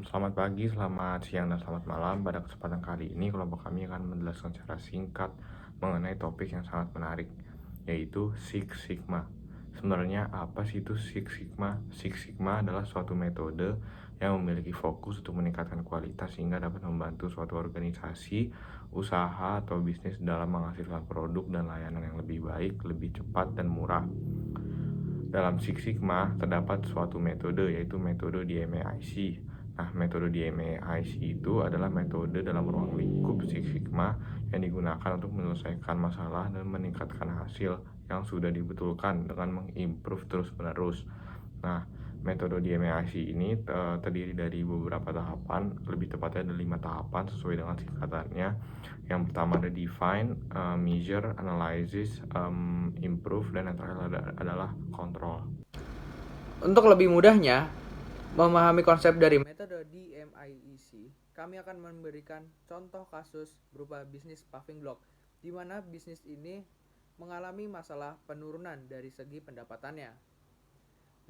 Selamat pagi, selamat siang, dan selamat malam. Pada kesempatan kali ini, kelompok kami akan menjelaskan secara singkat mengenai topik yang sangat menarik, yaitu Six Sigma. Sebenarnya apa sih itu Six Sigma? Six Sigma adalah suatu metode yang memiliki fokus untuk meningkatkan kualitas sehingga dapat membantu suatu organisasi, usaha, atau bisnis dalam menghasilkan produk dan layanan yang lebih baik, lebih cepat, dan murah. Dalam Six Sigma terdapat suatu metode, yaitu metode DMAIC. Nah, metode DMAIC itu adalah metode dalam ruang lingkup Six Sigma yang digunakan untuk menyelesaikan masalah dan meningkatkan hasil yang sudah dibetulkan dengan mengimprove terus-menerus. Nah, metode DMAIC ini terdiri dari beberapa tahapan, lebih tepatnya ada 5 tahapan sesuai dengan singkatannya. Yang pertama ada define, measure, analysis, improve, dan yang terakhir adalah control. Untuk lebih mudahnya memahami konsep dari metode DMAIC, kami akan memberikan contoh kasus berupa bisnis paving block, di mana bisnis ini mengalami masalah penurunan dari segi pendapatannya.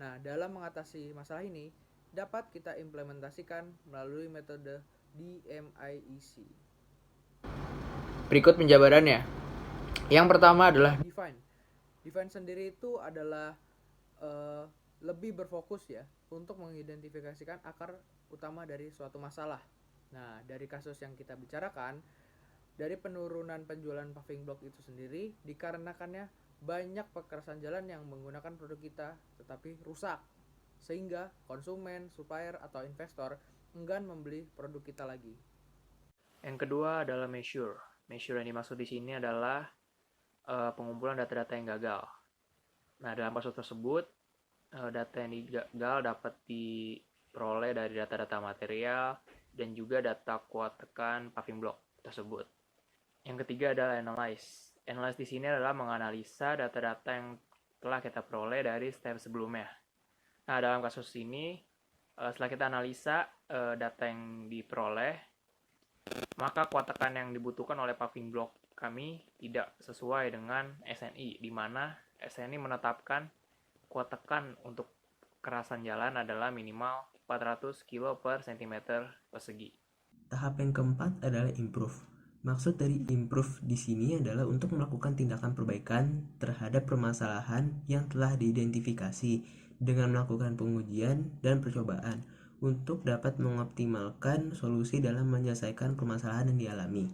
Nah, dalam mengatasi masalah ini, dapat kita implementasikan melalui metode DMAIC. Berikut penjabarannya. Yang pertama adalah define. Define sendiri itu adalah lebih berfokus ya untuk mengidentifikasikan akar utama dari suatu masalah. Nah, dari kasus yang kita bicarakan, dari penurunan penjualan paving block itu sendiri dikarenakannya banyak pekerasan jalan yang menggunakan produk kita tetapi rusak, sehingga konsumen, supplier, atau investor enggan membeli produk kita lagi. Yang kedua adalah measure. Measure yang dimaksud di sini adalah pengumpulan data-data yang gagal. Nah, dalam kasus tersebut, data yang gagal dapat diperoleh dari data-data material dan juga data kuat tekan paving block tersebut. Yang ketiga adalah analyze. Analyze di sini adalah menganalisa data-data yang telah kita peroleh dari step sebelumnya. Nah, dalam kasus ini, setelah kita analisa data yang diperoleh, maka kuat tekan yang dibutuhkan oleh paving block kami tidak sesuai dengan SNI, di mana SNI menetapkan kuat tekan untuk kerasan jalan adalah minimal 400 kg per cm persegi. Tahap yang keempat adalah improve. Maksud dari improve di sini adalah untuk melakukan tindakan perbaikan terhadap permasalahan yang telah diidentifikasi dengan melakukan pengujian dan percobaan untuk dapat mengoptimalkan solusi dalam menyelesaikan permasalahan yang dialami.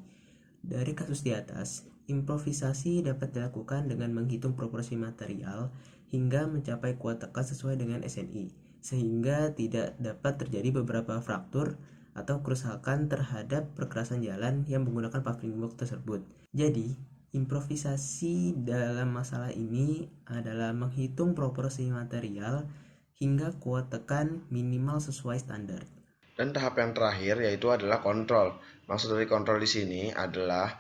Dari kasus di atas, improvisasi dapat dilakukan dengan menghitung proporsi material hingga mencapai kuat tekan sesuai dengan SNI, sehingga tidak dapat terjadi beberapa fraktur atau kerusakan terhadap perkerasan jalan yang menggunakan paving block tersebut. Jadi, improvisasi dalam masalah ini adalah menghitung proporsi material hingga kuat tekan minimal sesuai standar. Dan tahap yang terakhir yaitu adalah kontrol. Maksud dari kontrol di sini adalah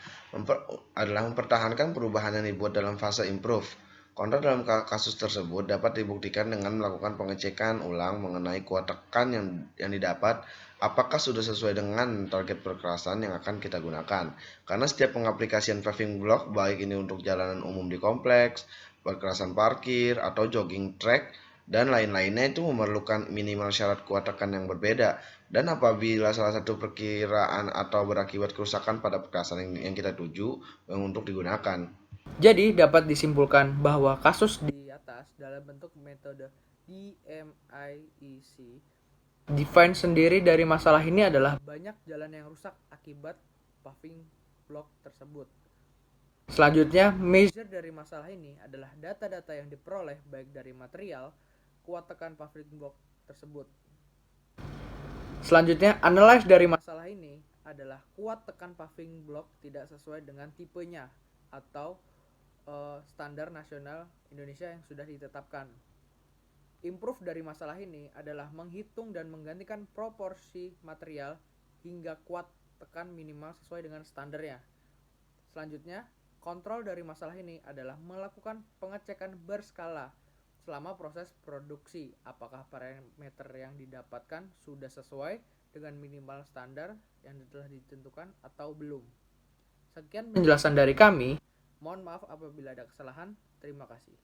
mempertahankan perubahan yang dibuat dalam fase improve. Kontrol dalam kasus tersebut dapat dibuktikan dengan melakukan pengecekan ulang mengenai kuat tekan yang didapat, apakah sudah sesuai dengan target perkerasan yang akan kita gunakan. Karena setiap pengaplikasian paving block, baik ini untuk jalanan umum di kompleks, perkerasan parkir, atau jogging track, dan lain-lainnya itu memerlukan minimal syarat kuat tekan yang berbeda. Dan apabila salah satu perkiraan atau berakibat kerusakan pada perkerasan yang kita tuju untuk digunakan. Jadi dapat disimpulkan bahwa kasus di atas dalam bentuk metode DMAIC, define sendiri dari masalah ini adalah banyak jalan yang rusak akibat paving block tersebut. Selanjutnya, measure dari masalah ini adalah data-data yang diperoleh baik dari material, kuat tekan paving block tersebut. Selanjutnya, analyze dari masalah ini adalah kuat tekan paving block tidak sesuai dengan tipenya atau standar nasional Indonesia yang sudah ditetapkan. Improve dari masalah ini adalah menghitung dan menggantikan proporsi material hingga kuat tekan minimal sesuai dengan standarnya. Selanjutnya, kontrol dari masalah ini adalah melakukan pengecekan berskala selama proses produksi, apakah parameter yang didapatkan sudah sesuai dengan minimal standar yang telah ditentukan atau belum. Sekian penjelasan dari kami. Mohon maaf apabila ada kesalahan. Terima kasih.